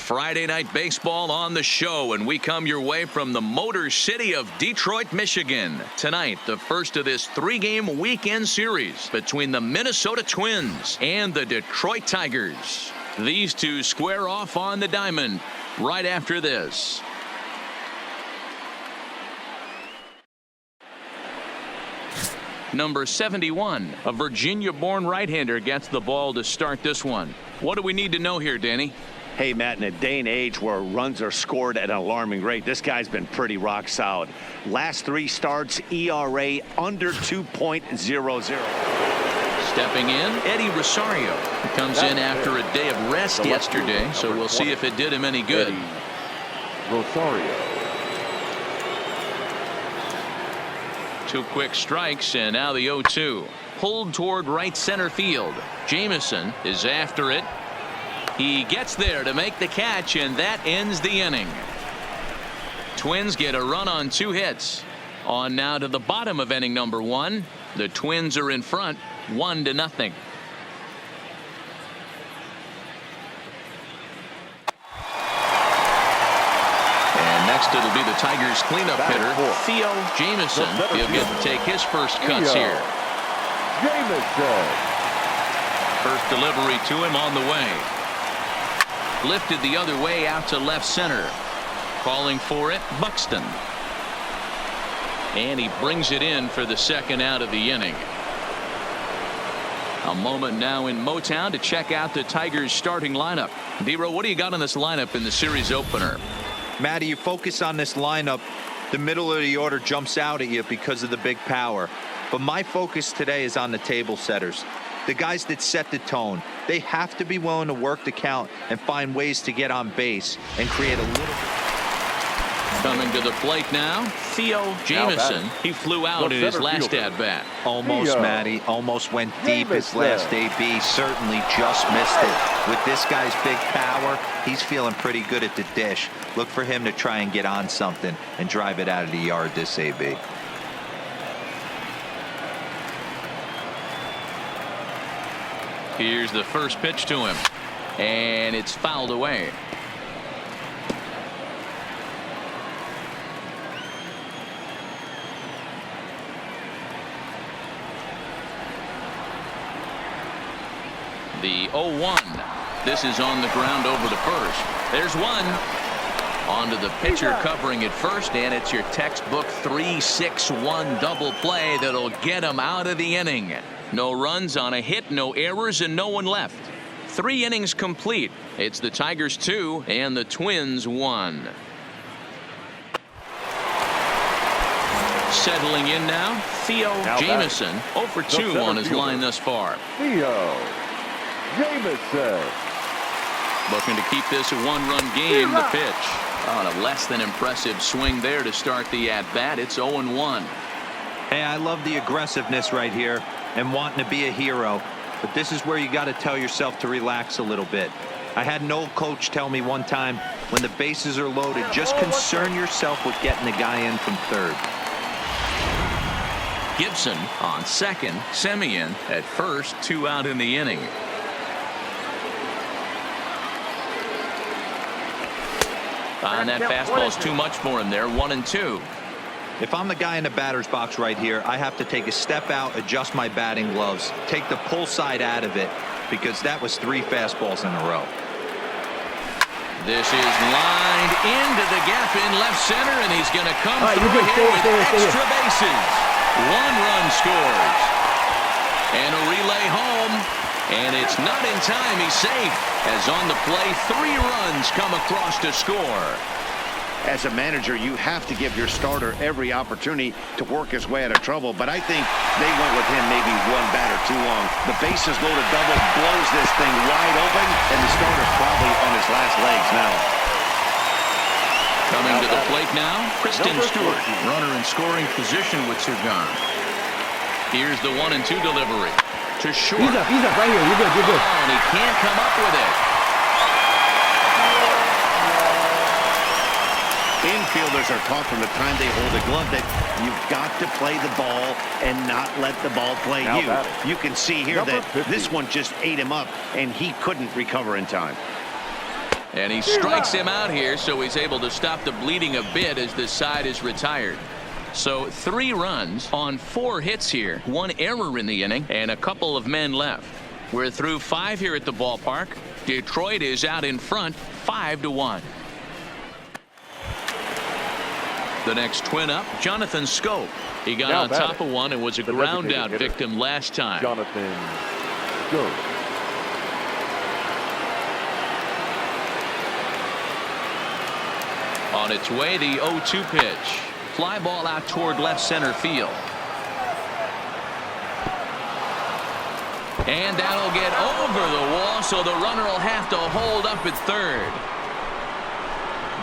Friday night baseball on the show, and we come your way from the Motor City of Detroit, Michigan. Tonight, the first of this three-game weekend series between the Minnesota Twins and the Detroit Tigers. These two square off on the diamond right after this. Number 71, a Virginia-born right-hander, gets the ball to start this one. What do we need to know here, Danny? Hey, Matt, in a day and age where runs are scored at an alarming rate, this guy's been pretty rock solid. Last three starts, ERA under 2.00. Stepping in, Eddie Rosario. He comes in after a day of rest yesterday, so we'll see if it did him any good. Rosario. Two quick strikes, and now the 0-2. Pulled toward right center field. Jameson is after it. He gets there to make the catch, and that ends the inning. Twins get a run on two hits. On now to the bottom of inning number one. The Twins are in front, 1-0. And next it'll be the Tigers cleanup hitter, Theo Jameson. He'll get to take his first cuts here. Jameson. First delivery to him on the way. Lifted the other way out to left center. Calling for it, Buxton. And he brings it in for the second out of the inning. A moment now in Motown to check out the Tigers starting lineup. D-Row, what do you got on this lineup in the series opener? Matty, you focus on this lineup, the middle of the order jumps out at you because of the big power. But my focus today is on the table setters. The guys that set the tone. They have to be willing to work the count and find ways to get on base and create a little. Coming to the plate now, Theo Jameson. He flew out in his last at-bat. Almost, Matty. Almost went deep his last AB. Certainly just missed it. With this guy's big power, he's feeling pretty good at the dish. Look for him to try and get on something and drive it out of the yard this AB. Here's the first pitch to him, and it's fouled away. The 0-1. This is on the ground over to first. There's one. On to the pitcher covering it first, and it's your textbook 3-6-1 double play that'll get him out of the inning. No runs on a hit, no errors, and no one left. 3 innings complete. It's the Tigers 2 and the Twins 1. Settling in now, Theo Jameson. 0 for 2 on his line thus far. Theo Jameson. Looking to keep this a one-run game. The pitch on a less than impressive swing there to start the at-bat. It's 0-1. Hey, I love the aggressiveness right here and wanting to be a hero, but this is where you got to tell yourself to relax a little bit. I had an old coach tell me one time, when the bases are loaded, just concern yourself with getting the guy in from third. Gibson on second, Semien at first, 2 out in the inning. And that fastball's too much for him there. 1-2. If I'm the guy in the batter's box right here, I have to take a step out, adjust my batting gloves, take the pull side out of it, because that was 3 fastballs in a row. This is lined into the gap in left center, and he's going to come through here with extra bases. 1 run scores. And a relay home. And it's not in time. He's safe. As on the play, 3 runs come across to score. As a manager, you have to give your starter every opportunity to work his way out of trouble. But I think they went with him maybe 1 batter too long. The bases loaded double blows this thing wide open, and the starter's probably on his last legs now. Coming to the plate now, Kristen Stewart. Runner in scoring position with 2 gone. Here's the 1-2 delivery to short. He's up right here. You're good. Oh, and he can't come up with it. Infielders are taught from the time they hold a glove that you've got to play the ball and not let the ball play you. You can see here that this one just ate him up, and he couldn't recover in time. And he strikes him out here, so he's able to stop the bleeding a bit as this side is retired. So 3 runs on 4 hits here. 1 error in the inning and a couple of men left. We're through 5 here at the ballpark. Detroit is out in front 5-1. The next twin up, Jonathan Scope. He got on top of one and was a ground out victim last time. Jonathan Scope. On its way, the 0-2 pitch. Fly ball out toward left center field. And that'll get over the wall, so the runner will have to hold up at third.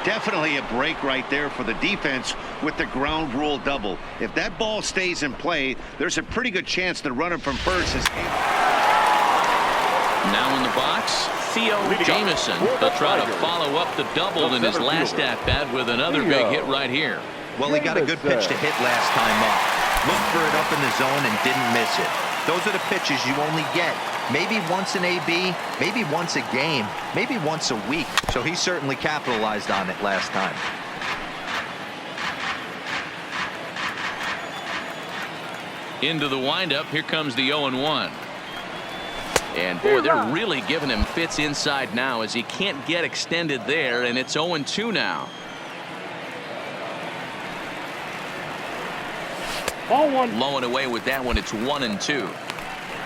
Definitely a break right there for the defense with the ground rule double. If that ball stays in play, there's a pretty good chance the runner from first is. Now in the box, Theo Jameson. He'll try to follow up the double in his last at-bat with another big hit right here. Well, he got a good pitch to hit last time up. Looked for it up in the zone and didn't miss it. Those are the pitches you only get maybe once in AB, maybe once a game, maybe once a week. So he certainly capitalized on it last time. Into the windup, here comes the 0-1. And boy, they're really giving him fits inside now as he can't get extended there, and it's 0-2 now. Low and away with that one. It's 1-2.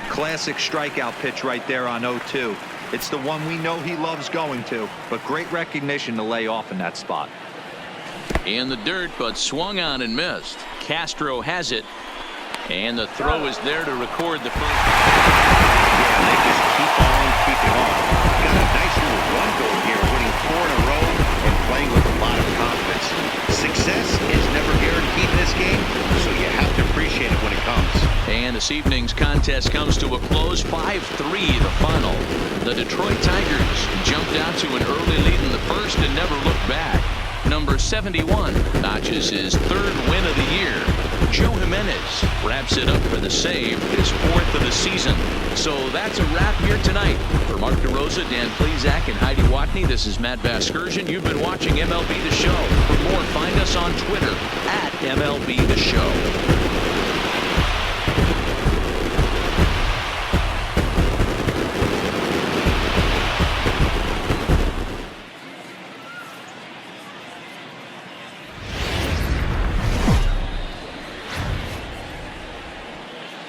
Classic strikeout pitch right there on 0-2. It's the one we know he loves going to, but great recognition to lay off in that spot. In the dirt, but swung on and missed. Castro has it, and the throw is there to record the first. Yeah, they just keep on keeping on. Got a nice little run going here, winning 4 in a row and playing with a lot of confidence. Success is never guaranteed in this game, so you have to appreciate it when it comes. And this evening's contest comes to a close. 5-3 the final. The Detroit Tigers jumped out to an early lead in the first and never looked back. Number 71 notches his 3rd win of the year. Joe Jimenez wraps it up for the save, his 4th of the season. So that's a wrap here tonight. For Mark DeRosa, Dan Plezak, and Heidi Watney, this is Matt Vasgersian. You've been watching MLB The Show. For more, find us on Twitter at MLB The Show.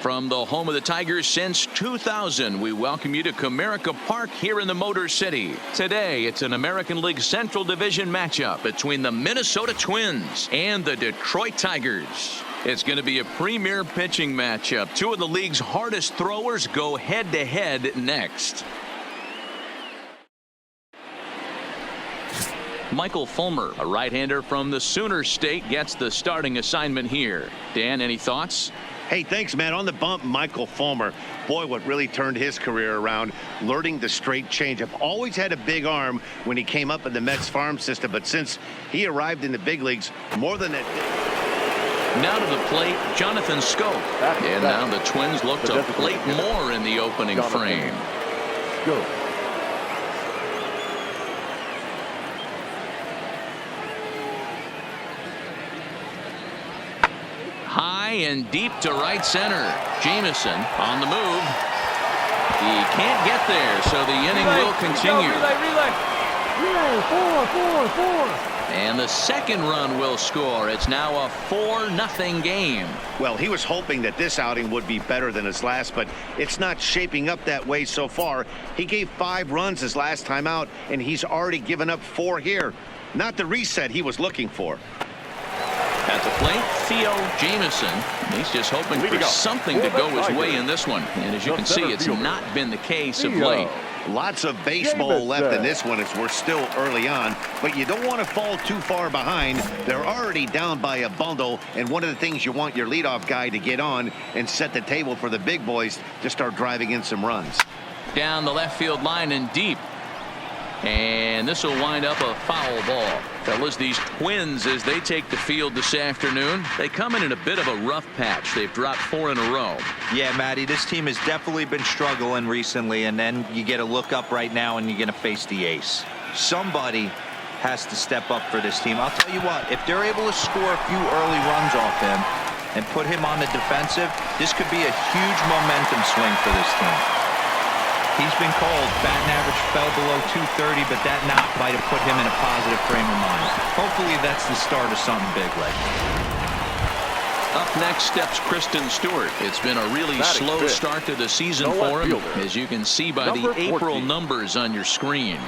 From the home of the Tigers since 2000, we welcome you to Comerica Park here in the Motor City. Today, it's an American League Central Division matchup between the Minnesota Twins and the Detroit Tigers. It's going to be a premier pitching matchup. 2 of the league's hardest throwers go head-to-head next. Michael Fulmer, a right-hander from the Sooner State, gets the starting assignment here. Dan, any thoughts? Hey, thanks, man. On the bump, Michael Fulmer. Boy, what really turned his career around, learning the straight changeup. Always had a big arm when he came up in the Mets farm system, but since he arrived in the big leagues, more than that. Now to the plate, Jonathan Scope. And now the Twins look to plate more in the opening frame. Scope. High and deep to right center. Jameson on the move. He can't get there, so the inning will continue. And the second run will score. It's now a 4-0 game. Well, he was hoping that this outing would be better than his last, but it's not shaping up that way so far. He gave 5 runs his last time out, and he's already given up 4 here. Not the reset he was looking for. At the plate, Theo Jameson. He's just hoping for something to go his way in this one. And as you can see, it's not been the case of late. Lots of baseball left in this one as we're still early on, but you don't want to fall too far behind. They're already down by a bundle, and one of the things you want your leadoff guy to get on and set the table for the big boys to start driving in some runs. Down the left field line and deep. And this will wind up a foul ball. Fellas, these Twins, as they take the field this afternoon, they come in a bit of a rough patch. They've dropped 4 in a row. Yeah, Matty, this team has definitely been struggling recently, and then you get a look up right now and you're going to face the ace. Somebody has to step up for this team. I'll tell you what, if they're able to score a few early runs off him and put him on the defensive, this could be a huge momentum swing for this team. He's been cold. Batting average fell below 230, but that knock might have put him in a positive frame of mind. Hopefully that's the start of something big right now. Up next steps Kristen Stewart. It's been a really slow start to the season for him, as you can see by the April numbers on your screen.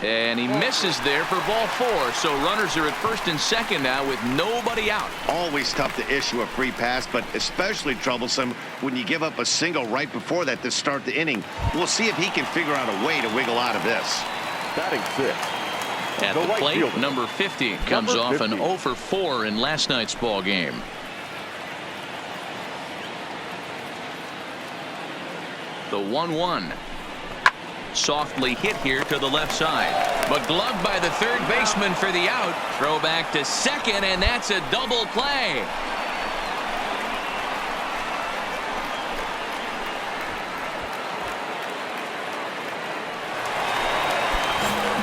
And he misses there for ball 4. So runners are at first and second now with nobody out. Always tough to issue a free pass, but especially troublesome when you give up a single right before that to start the inning. We'll see if he can figure out a way to wiggle out of this. Batting fifth. At the plate, number 50 comes off an 0 for 4 in last night's ball game. The 1-1. Softly hit here to the left side, but gloved by the third baseman for the out. Throw back to second, and that's a double play.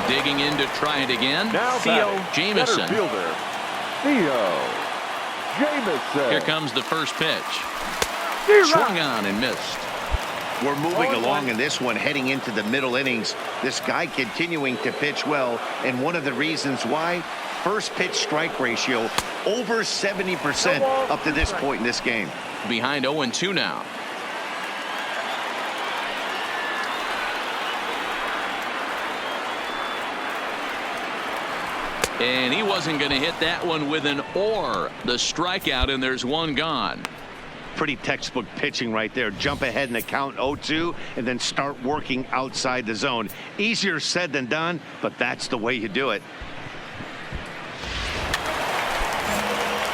Digging in to try it again. Now Theo Jameson. Fielder, Theo Jameson. Here comes the first pitch. Swung on and missed. We're moving along in this one, heading into the middle innings. This guy continuing to pitch well, and one of the reasons why, first pitch strike ratio over 70% up to this point in this game. Behind 0-2 now. And he wasn't going to hit that one with an or. The strikeout, and there's one gone. Pretty textbook pitching right there. Jump ahead in the count 0-2 and then start working outside the zone. Easier said than done, but that's the way you do it.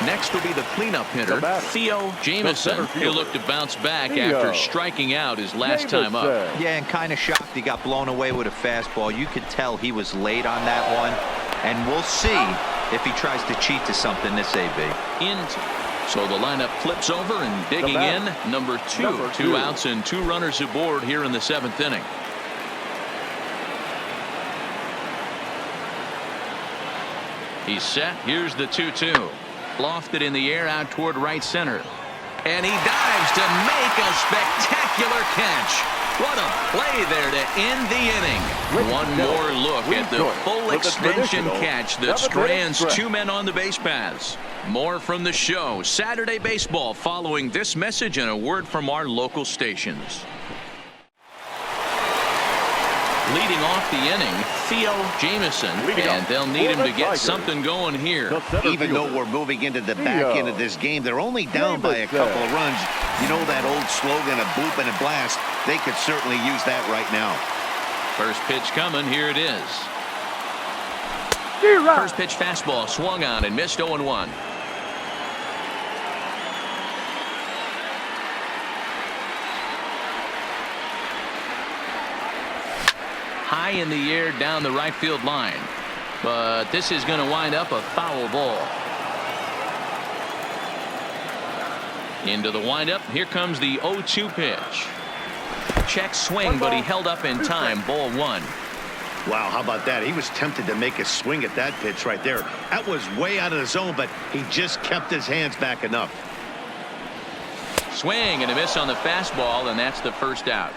Next will be the cleanup hitter, Theo Jameson. He'll look to bounce back after striking out his last time up. Yeah, and kind of shocked he got blown away with a fastball. You could tell he was late on that one. And we'll see if he tries to cheat to something this AB. So the lineup flips over and digging in. Number 2. 2 outs and 2 runners aboard here in the 7th inning. He's set. Here's the 2-2. Lofted in the air out toward right center. And he dives to make a spectacular catch. What a play there to end the inning. One more look at the full extension catch that strands 2 men on the base paths. More from the show. Saturday Baseball following this message and a word from our local stations. Leading off the inning, Theo Jameson, and they'll need him to get something going here. Even though we're moving into the back end of this game, they're only down by a couple of runs. You know that old slogan, a boop and a blast? They could certainly use that right now. First pitch coming. Here it is. First pitch fastball swung on and missed 0-1. High in the air down the right field line, but this is going to wind up a foul ball. Into the windup. Here comes the 0-2 pitch. Check swing, but he held up in time. Ball 1. Wow, how about that? He was tempted to make a swing at that pitch right there. That was way out of the zone, but he just kept his hands back enough. Swing and a miss on the fastball, and that's the first out.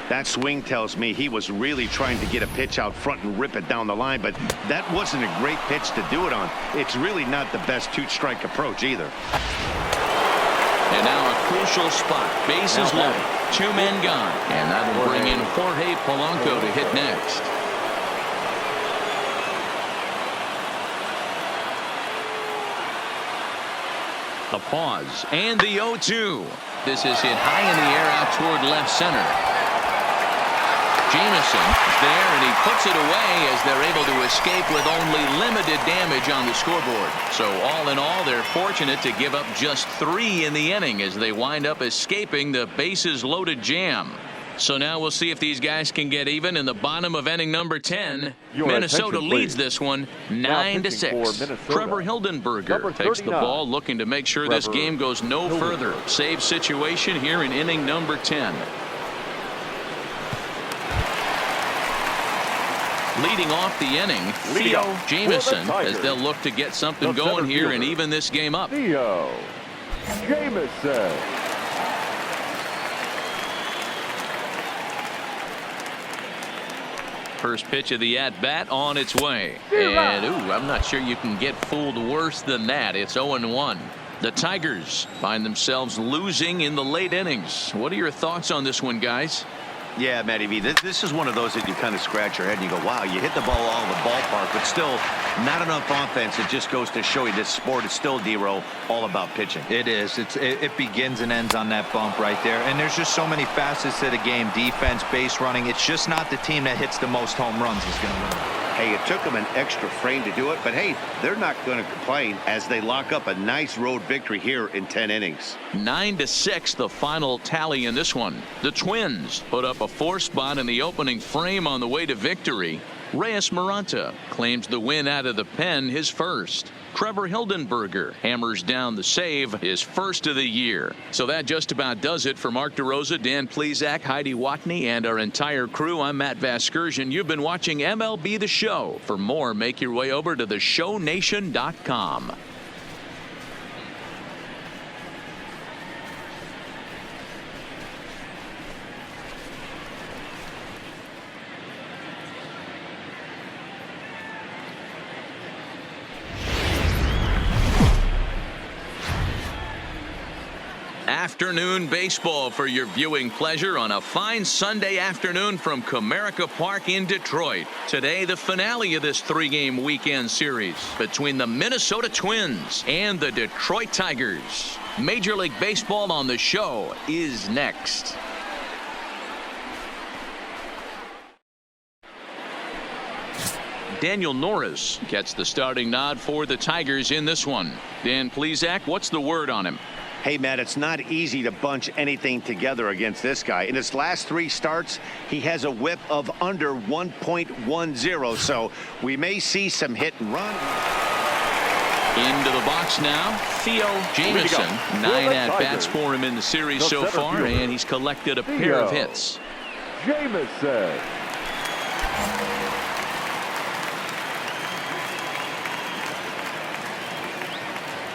That swing tells me he was really trying to get a pitch out front and rip it down the line, but that wasn't a great pitch to do it on. It's really not the best 2-strike approach either. And now a crucial spot. Bases loaded. 2 men gone. And that'll bring in Jorge Polanco to hit next. A pause. And the 0-2. This is hit high in the air out toward left center. Jameson there, and he puts it away as they're able to escape with only limited damage on the scoreboard. So all in all, they're fortunate to give up just 3 in the inning as they wind up escaping the bases loaded jam. So now we'll see if these guys can get even in the bottom of inning number 10. Your Minnesota attention, leads please. this one Now 9-6. pitching for Minnesota, Trevor Hildenberger number takes the 39, ball, looking to make sure this Trevor game goes no Hildenberger. further. Save situation here in inning number 10. Leading off the inning, Theo Jameson, as they'll look to get something The going center here and fielder, even this game up. Theo Jameson. First pitch of the at-bat on its way. And, I'm not sure you can get fooled worse than that. It's 0-1. The Tigers find themselves losing in the late innings. What are your thoughts on this one, guys? Yeah, Matty V, this is one of those that you kind of scratch your head and you go, wow, you hit the ball all over the ballpark, but still not enough offense. It just goes to show you this sport is still, D-Row, all about pitching. It is. It begins and ends on that bump right there. And there's just so many facets to the game. Defense, base running. It's just not the team that hits the most home runs is going to win. Hey, it took them an extra frame to do it, but hey, they're not going to complain as they lock up a nice road victory here in 10 innings. 9-6, the final tally in this one. The Twins put up a 4 spot in the opening frame on the way to victory. Reyes Maranta claims the win out of the pen, his first. Trevor Hildenberger hammers down the save, his first of the year. So that just about does it for Mark DeRosa, Dan Plesac, Heidi Watney, and our entire crew. I'm Matt Vasgersian. You've been watching MLB The Show. For more, make your way over to theshownation.com. Afternoon baseball for your viewing pleasure on a fine Sunday afternoon from Comerica Park in Detroit. Today, the finale of this 3-game weekend series between the Minnesota Twins and the Detroit Tigers. Major League Baseball on the Show is next. Daniel Norris gets the starting nod for the Tigers in this one. Dan Plesac, what's the word on him? Hey, Matt, it's not easy to bunch anything together against this guy. In his last 3 starts, he has a whip of under 1.10, so we may see some hit and run. Into the box now, Theo Jameson. 9 at-bats for him in the series so far, and he's collected a pair of hits. Jameson.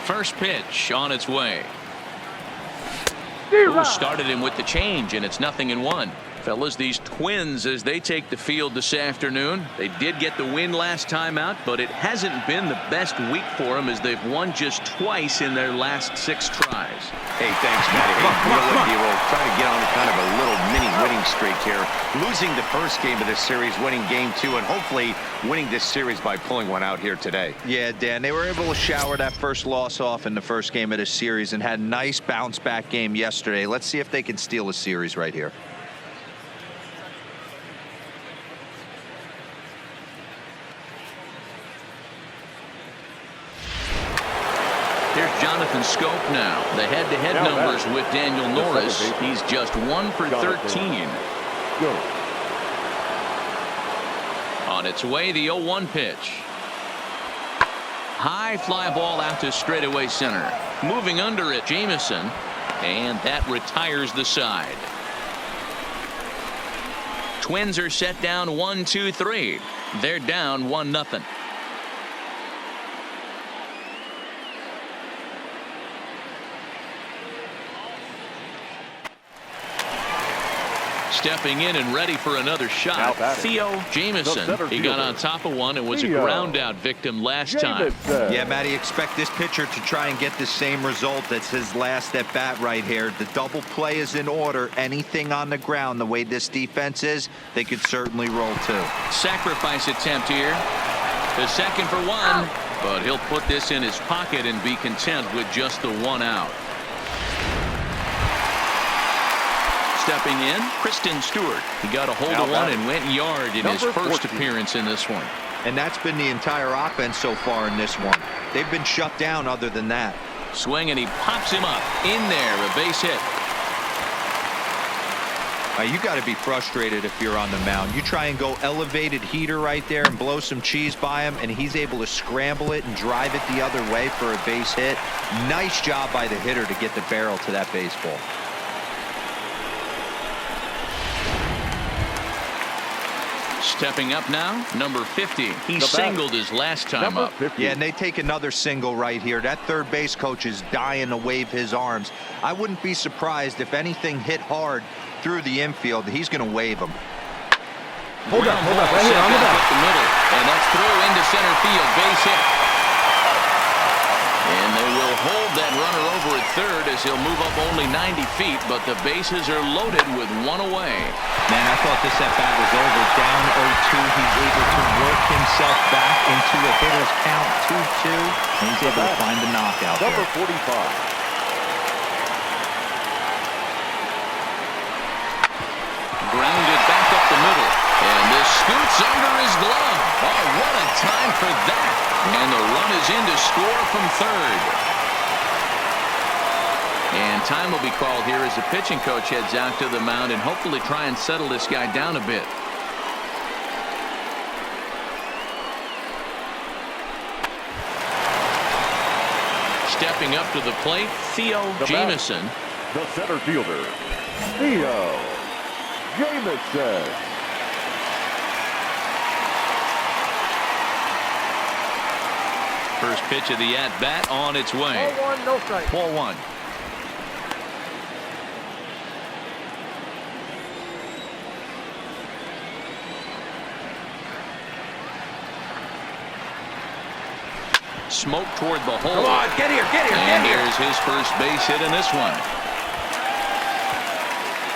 First pitch on its way. Ooh, started him with the change, and it's 0-1. Fellas, these Twins, as they take the field this afternoon, they did get the win last time out, but it hasn't been the best week for them as they've won just twice in their last 6 tries. Hey, thanks, Matty. Hey, trying to get on kind of a little mini winning streak here. Losing the first game of this series, winning game 2, and hopefully winning this series by pulling one out here today. Yeah, Dan, they were able to shower that first loss off in the first game of this series and had a nice bounce-back game yesterday. Let's see if they can steal a series right here. Here's Jonathan Scope now. The head-to-head numbers with Daniel Norris. He's just 1 for 13. Go. On its way, the 0-1 pitch. High fly ball out to straightaway center. Moving under it, Jameson. And that retires the side. Twins are set down 1-2-3. They're down 1-0. Stepping in and ready for another shot, Theo Jameson. He got on top of one and was a ground out victim last time. Yeah, Matty, expect this pitcher to try and get the same result. That's his last at bat right here. The double play is in order. Anything on the ground, the way this defense is, they could certainly roll too. Sacrifice attempt here. The second for 1, but he'll put this in his pocket and be content with just the 1 out. Stepping in, Kristen Stewart. He got a hold of one and went yard in his first appearance in this one. And that's been the entire offense so far in this one. They've been shut down other than that. Swing, and he pops him up. In there, a base hit. You got to be frustrated if you're on the mound. You try and go elevated heater right there and blow some cheese by him, and he's able to scramble it and drive it the other way for a base hit. Nice job by the hitter to get the barrel to that baseball. Stepping up now, number 50. He singled his last time up. 50. Yeah, and they take another single right here. That third base coach is dying to wave his arms. I wouldn't be surprised if anything hit hard through the infield. He's going to wave them. Hold up, right here on the back. The middle, and that's through into center field. Base hit. And they will hold that runner over at third as he'll move up only 90 feet, but the bases are loaded with one away. Man, I thought this at-bat was over. Down 0-2, he's able to work himself back into a hitter's count 2-2, and he's able to find the knockout Number there. 45. Grounded back up the middle, and this scoots under his glove. Oh, what a time for that. And the run is in to score from third. And time will be called here as the pitching coach heads out to the mound and hopefully try and settle this guy down a bit. Stepping up to the plate, Theo Jameson. The center fielder, Theo Jameson. First pitch of the at-bat on its way. Ball one, no strike. Ball one. Smoke toward the hole. Come on, get here, And here's his first base hit in this one.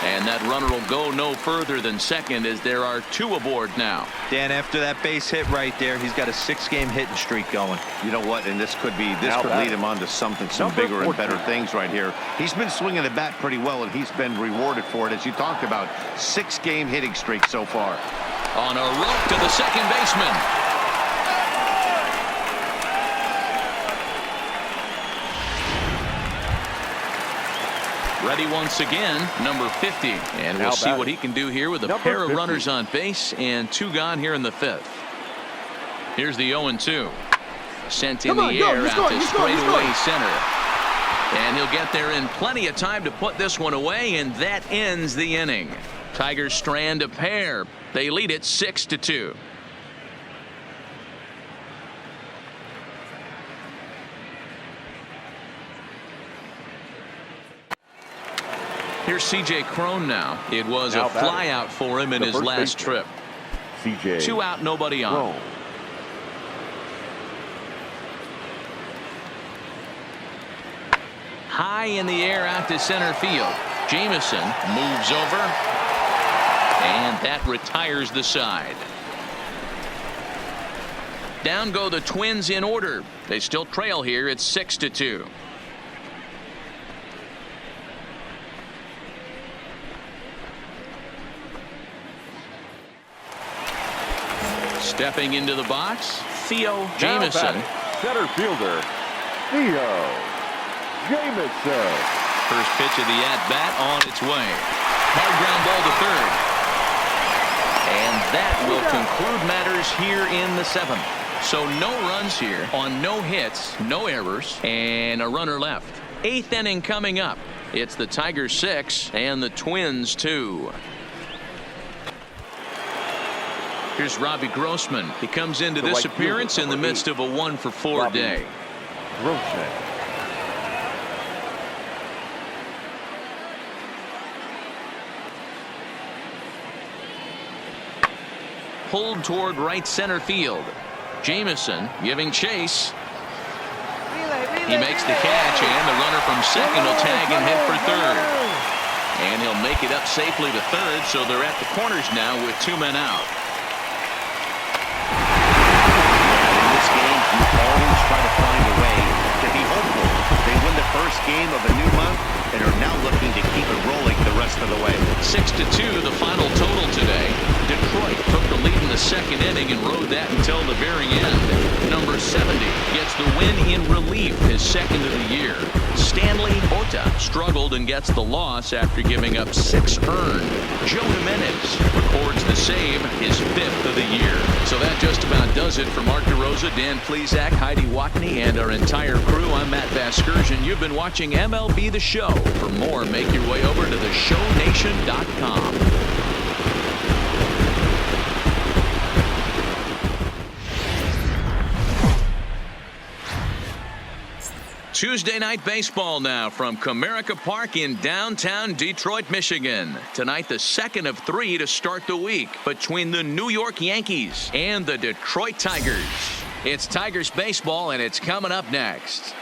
And that runner will go no further than second as there are two aboard now. Dan, after that base hit right there, he's got a 6-game hitting streak going. You know what? And this could Now lead him on to some Number bigger and better 14. things right here. He's been swinging the bat pretty well, and he's been rewarded for it, as you talked about. 6-game hitting streak so far. On a rope to the second baseman. Ready once again, number 50. And we'll Now see batting. what he can do here with a Number pair of 50. runners on base and 2 gone here in the 5th. Here's the 0-2. Sent in Come the on, go. air He's out going, to he's going, he's straightaway going. center. And he'll get there in plenty of time to put this one away, and that ends the inning. Tigers strand a pair. They lead it 6-2. Here's C.J. Cron now. It was Now a batting. fly out for him in The his first last baseman. trip. CJ 2 out, nobody on. Cron. High in the air out to center field. Jameson moves over, and that retires the side. Down go the Twins in order. They still trail here. It's 6-2. Stepping into the box, Theo Now Jameson. batting, center fielder, Theo Jameson. First pitch of the at-bat on its way. Hard ground ball to third. And that will conclude matters here in the 7th. So no runs here on no hits, no errors, and a runner left. 8th inning coming up. It's the Tigers 6 and the Twins 2. Here's Robbie Grossman. He comes into The this right appearance fielder, in the number midst 8. of a 1-for-4 Robbie day. Grossman. Pulled toward right center field. Jameson giving chase. He makes the catch, and the runner from second will tag and head for third. And he'll make it up safely to third, so they're at the corners now with 2 men out. In this game, you always try to find a way to be hopeful. They win the first game of a new month and are now looking to keep it rolling the rest of the way. 6-2, the final total today. Detroit took the lead in the second inning and rode that until the very end. Number 70 gets the win in relief, his second of the year. Stanley struggled and gets the loss after giving up 6 earned. Joe Jimenez records the save, his 5th of the year. So that just about does it for Mark DeRosa, Dan Plesac, Heidi Watney, and our entire crew. I'm Matt Vasgersian. You've been watching MLB The Show. For more, make your way over to theshownation.com. Tuesday night baseball now from Comerica Park in downtown Detroit, Michigan. Tonight, the second of 3 to start the week between the New York Yankees and the Detroit Tigers. It's Tigers baseball, and it's coming up next.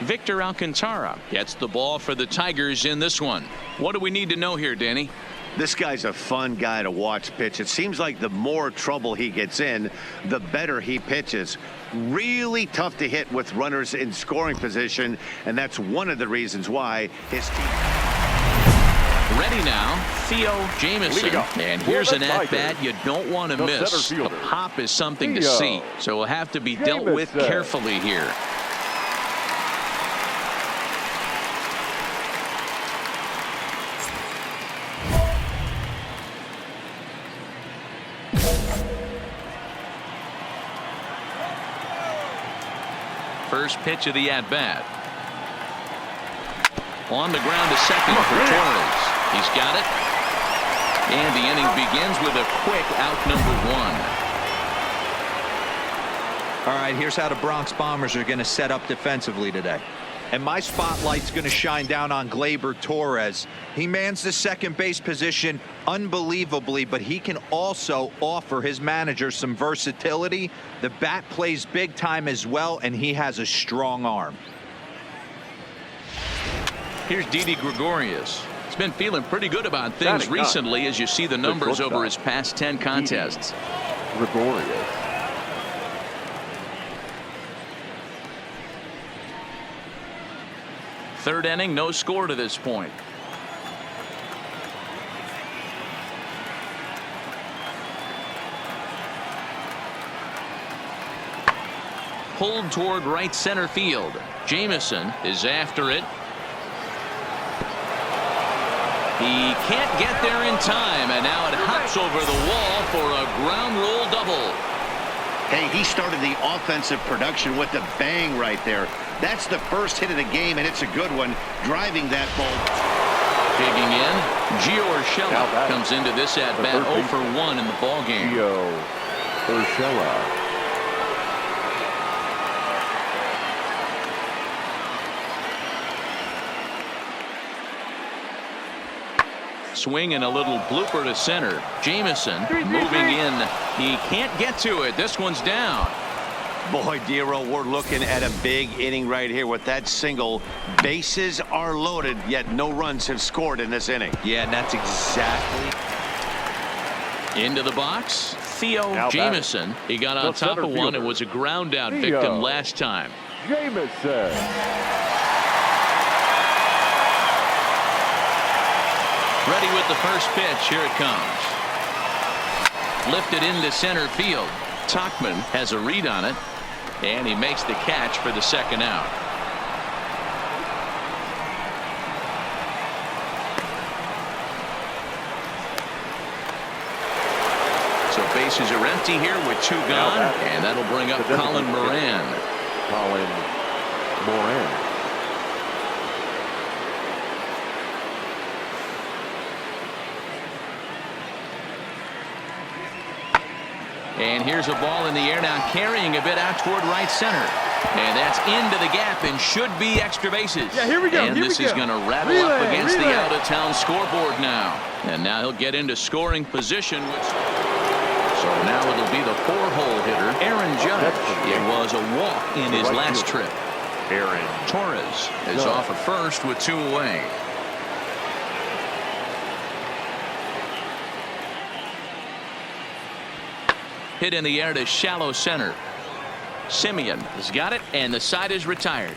Victor Alcantara gets the ball for the Tigers in this one. What do we need to know here, Danny? This guy's a fun guy to watch pitch. It seems like the more trouble he gets in, the better he pitches. Really tough to hit with runners in scoring position, and that's one of the reasons why his team. Ready now, Theo Jameson. And here's an at-bat you don't want to miss. A pop is something to see, so will have to be dealt with carefully here. First pitch of the at-bat. On the ground to second for Torres. He's got it. And the inning begins with a quick out number 1. All right, here's how the Bronx Bombers are going to set up defensively today. And my spotlight's going to shine down on Gleyber Torres. He mans the second base position unbelievably, but he can also offer his manager some versatility. The bat plays big time as well, and he has a strong arm. Here's Didi Gregorius. He's been feeling pretty good about things recently as you see the numbers over his past 10 contests. Gregorius. Third inning, no score to this point. Pulled toward right center field. Jameson is after it. He can't get there in time, and now it hops over the wall for a ground rule double. Hey, he started the offensive production with a bang right there. That's the first hit of the game, and it's a good one, driving that ball. Digging in, Gio Urshela comes into this at-bat 0 for 1 in the ballgame. Theo Urshela. Swing and a little blooper to center. Jameson moving in. He can't get to it. This one's down. Boy, Dero, we're looking at a big inning right here with that single. Bases are loaded, yet no runs have scored in this inning. Yeah, and that's exactly. Into the box, Theo Jameson. He got on top of one and was a ground out victim last time. Jameson. Ready with the first pitch. Here it comes. Lifted into center field. Tauchman has a read on it, and he makes the catch for the second out. So bases are empty here with 2 gone, and that'll bring up Colin Moran. Colin Moran. And here's a ball in the air now, carrying a bit out toward right center. And that's into the gap and should be extra bases. Yeah, here we go. And this is going to rattle up against the out-of-town scoreboard now. And now he'll get into scoring position. So now it'll be the 4-hole hitter, Aaron Judge. It was a walk in his last trip. Aaron Torres is off at first with 2 away. Hit in the air to shallow center. Simeon has got it, and the side is retired.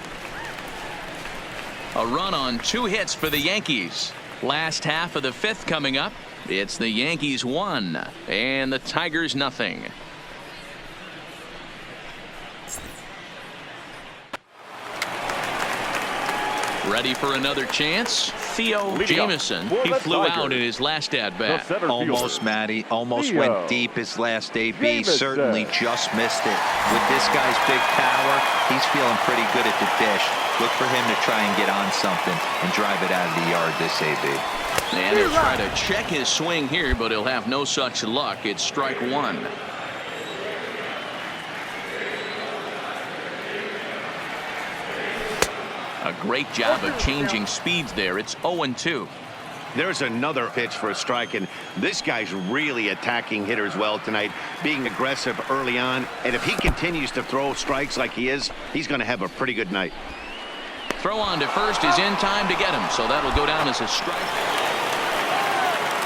A run on 2 hits for the Yankees. Last half of the 5th coming up. It's the Yankees 1 and the Tigers nothing. Ready for another chance? Theo Leading up Jameson. for He the flew out Tigers, in his last at bat. the center Almost, fielder, Matty. Almost Theo went deep his last AB. Jameson. Certainly just missed it. With this guy's big power, he's feeling pretty good at the dish. Look for him to try and get on something and drive it out of the yard this AB. And he'll try to check his swing here, but he'll have no such luck. It's strike one. A great job of changing speeds there. It's 0-2. There's another pitch for a strike, and this guy's really attacking hitters well tonight, being aggressive early on. And if he continues to throw strikes like he is, he's going to have a pretty good night. Throw on to first is in time to get him, so that'll go down as a strike.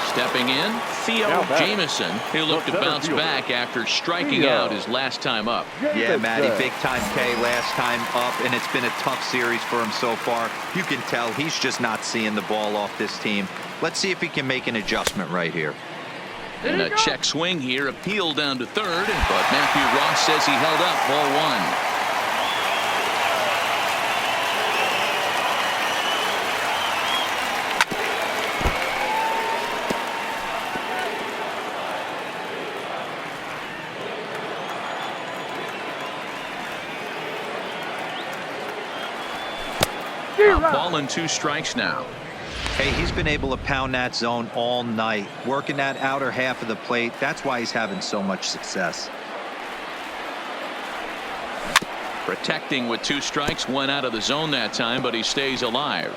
Stepping in, Theo Jameson. He'll look to bounce back after striking out his last time up. Yeah, Matty, big time K last time up, and it's been a tough series for him so far. You can tell he's just not seeing the ball off this team. Let's see if he can make an adjustment right here. And a check swing here, appeal down to third, but Matthew Ross says he held up. Ball one. Ball and 2 strikes now. Hey, he's been able to pound that zone all night, working that outer half of the plate. That's why he's having so much success. Protecting with 2 strikes, 1 out of the zone that time, but he stays alive.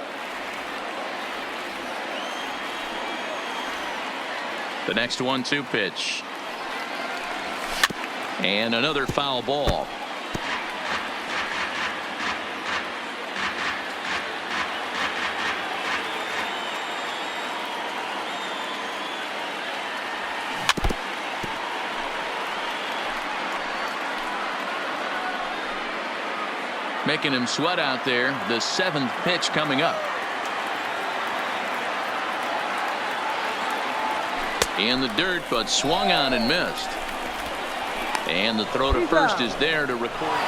The next 1-2 pitch. And another foul ball. Making him sweat out there. The 7th pitch coming up. In the dirt, but swung on and missed. And the throw to first is there to record.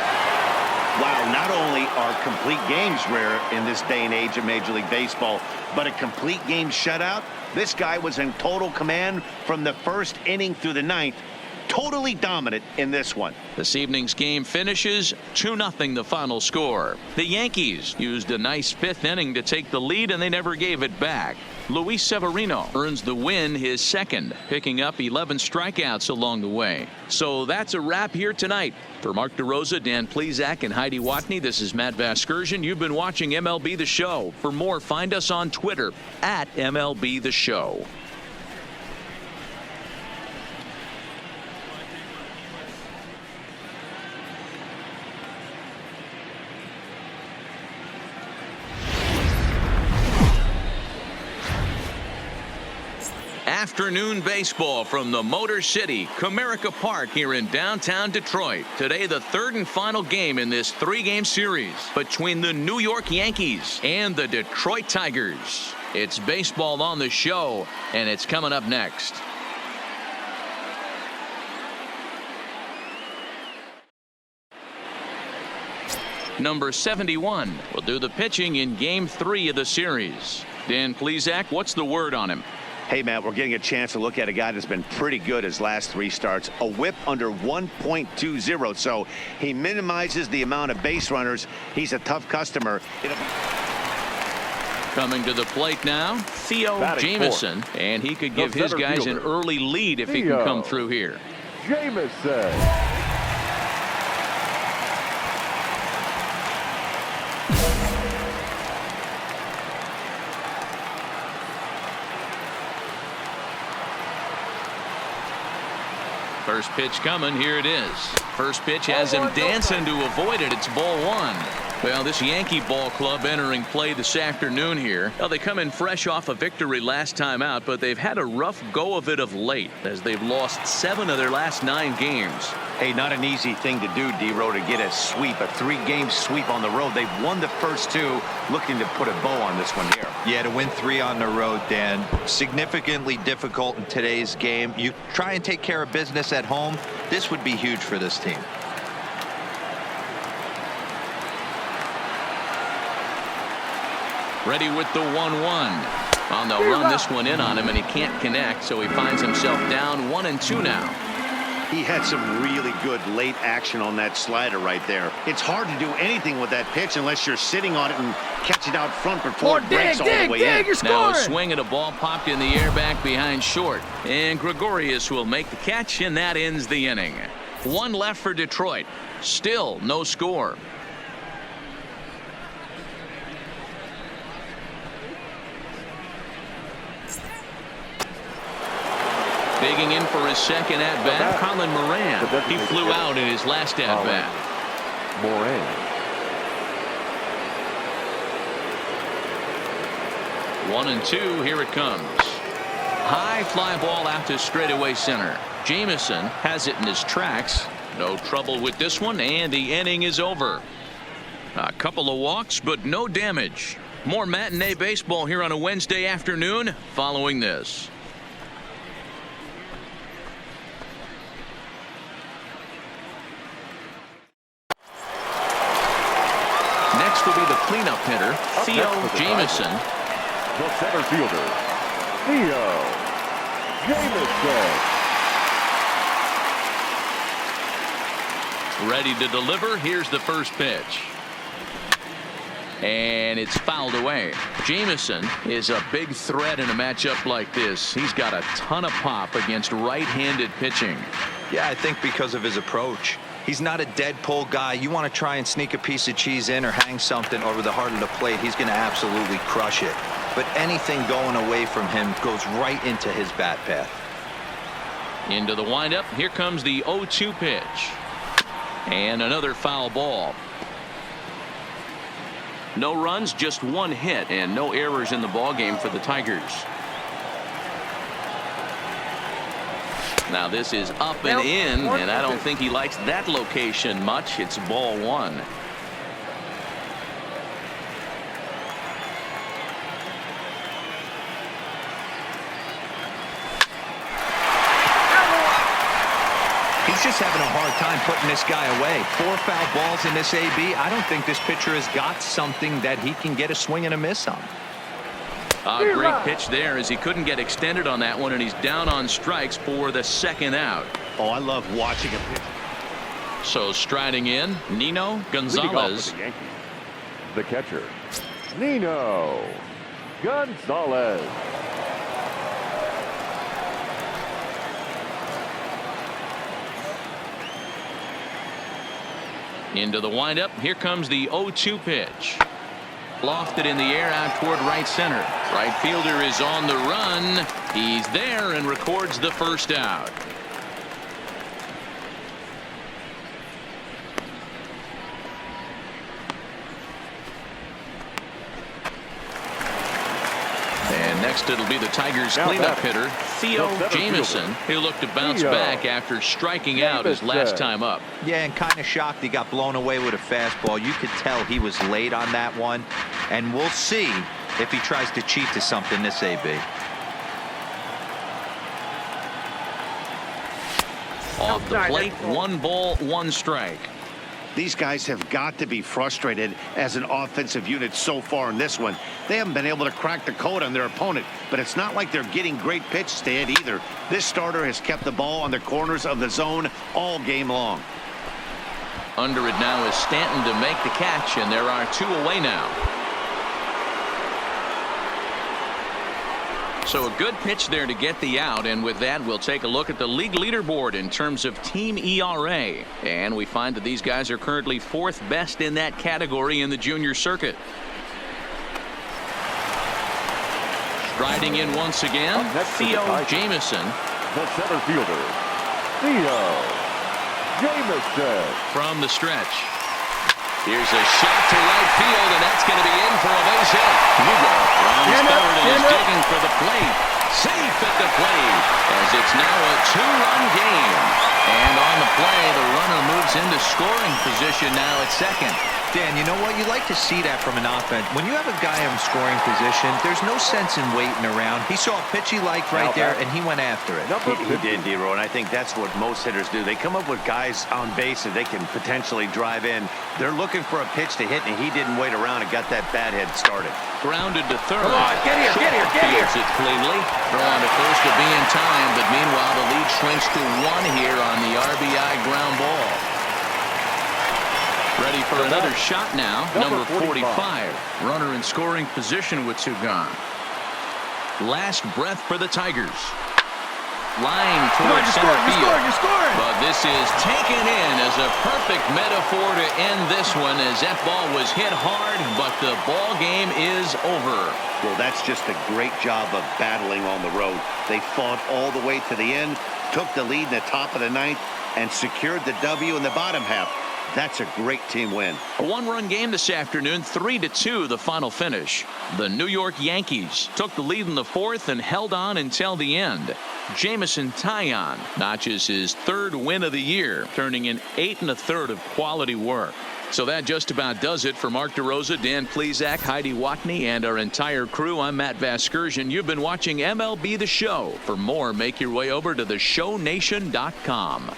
Wow, not only are complete games rare in this day and age of Major League Baseball, but a complete game shutout. This guy was in total command from the first inning through the 9th. Totally dominant in this one. This evening's game finishes 2-0 the final score. The Yankees used a nice 5th inning to take the lead, and they never gave it back. Luis Severino earns the win, his 2nd, picking up 11 strikeouts along the way. So that's a wrap here tonight. For Mark DeRosa, Dan Plesac, and Heidi Watney, this is Matt Vasgersian. You've been watching MLB The Show. For more, find us on Twitter at MLB The Show. Afternoon baseball from the Motor City, Comerica Park here in downtown Detroit. Today, the 3rd and final game in this 3-game series between the New York Yankees and the Detroit Tigers. It's baseball on the show, and it's coming up next. Number 71 will do the pitching in Game 3 of the series. Dan Plesac, what's the word on him? Hey, Matt, we're getting a chance to look at a guy that's been pretty good his last 3 starts. A whip under 1.20, so he minimizes the amount of base runners. He's a tough customer. Coming to the plate now, Theo Jameson, and he could give his guys an early lead if he can come through here. Jameson. First pitch coming. Here it is. First pitch has him dancing to avoid it. It's ball 1. Well, this Yankee ball club entering play this afternoon here. Well, they come in fresh off a victory last time out, but they've had a rough go of it of late as they've lost 7 of their last 9 games. Hey, not an easy thing to do, D-Row, to get a sweep, a 3-game sweep on the road. They've won the first 2, looking to put a bow on this one here. Yeah, to win 3 on the road, Dan, significantly difficult in today's game. You try and take care of business at home. This would be huge for this team. Ready with the 1-1. On the run this one in on him, and he can't connect, so he finds himself down 1-2 now. He had some really good late action on that slider right there. It's hard to do anything with that pitch unless you're sitting on it and catch it out front before it breaks all the way in. You're Now a scoring. swing at a ball popped in the air back behind short. And Gregorius will make the catch, and that ends the inning. One left for Detroit. Still no score. Digging in for his second at-bat, Colin Moran. He flew out in his last at-bat. Moran. 1-2, here it comes. High fly ball out to straightaway center. Jameson has it in his tracks. No trouble with this one, and the inning is over. A couple of walks, but no damage. More matinee baseball here on a Wednesday afternoon following this. Next will be the cleanup hitter, Theo Jameson. The center fielder, Theo Jameson. Ready to deliver. Here's the first pitch. And it's fouled away. Jameson is a big threat in a matchup like this. He's got a ton of pop against right-handed pitching. Yeah, I think because of his approach. He's not a dead pull guy. You want to try and sneak a piece of cheese in or hang something over the heart of the plate, he's going to absolutely crush it. But anything going away from him goes right into his bat path. Into the windup. Here comes the 0-2 pitch. And another foul ball. No runs, just one hit, and no errors in the ball game for the Tigers. Now this is up and in, and I don't think he likes that location much. It's ball one. He's just having a hard time putting this guy away. 4 foul balls in this AB. I don't think this pitcher has got something that he can get a swing and a miss on. A great pitch there as he couldn't get extended on that one, and he's down on strikes for the second out. Oh, I love watching a pitch. So striding in, Nino Leading off Gonzalez. for the Yankees, the catcher, Nino Gonzalez. Into the windup. Here comes the 0-2 pitch. Lofted in the air out toward right center. Right fielder is on the run. He's there and records the first out. And next it'll be the Tigers cleanup hitter, Theo Jameson, who looked to bounce back after striking out his last time up. Yeah, and kind of shocked he got blown away with a fastball. You could tell he was late on that one, and we'll see if he tries to cheat to something this AB. Off the plate, 1 ball, 1 strike. These guys have got to be frustrated as an offensive unit so far in this one. They haven't been able to crack the code on their opponent, but it's not like they're getting great pitches to hit either. This starter has kept the ball on the corners of the zone all game long. Under it now is Stanton to make the catch, and there are 2 away now. So a good pitch there to get the out, and with that we'll take a look at the league leaderboard in terms of team ERA, and we find that these guys are currently 4th best in that category in the junior circuit. Striding in once again, Theo Jameson. The center fielder, Theo Jameson. From the stretch. Here's a shot to right field, and that's going to be in for a base hit. Lugo rounds third and is digging for the plate. Safe at the plate, as it's now a 2-run game. And on the play, the runner moves gets into scoring position now at second. Dan, you know what? You like to see that from an offense. When you have a guy in scoring position, there's no sense in waiting around. He saw a pitch he liked right there, and he went after it. He did, D-Row, and I think that's what most hitters do. They come up with guys on base that they can potentially drive in. They're looking for a pitch to hit, and he didn't wait around and got that bat head started. Grounded to third. Come on, get here, get here, get here. Fields it cleanly. Throw on to first to be in time, but meanwhile the lead shrinks to 1 here on the RBI ground ball. Ready for another shot now. Number 45. Runner in scoring position with 2 gone. Last breath for the Tigers. Line towards center field. You're scoring. But this is taken in as a perfect metaphor to end this one, as that ball was hit hard, but the ball game is over. Well, that's just a great job of battling on the road. They fought all the way to the end, took the lead in the top of the 9th, and secured the W in the bottom half. That's a great team win. A 1-run game this afternoon, 3-2 the final finish. The New York Yankees took the lead in the 4th and held on until the end. Jameson Taillon notches his 3rd win of the year, turning in 8 1/3 of quality work. So that just about does it for Mark DeRosa, Dan Plesac, Heidi Watney, and our entire crew. I'm Matt Vasgersian. You've been watching MLB The Show. For more, make your way over to theshownation.com.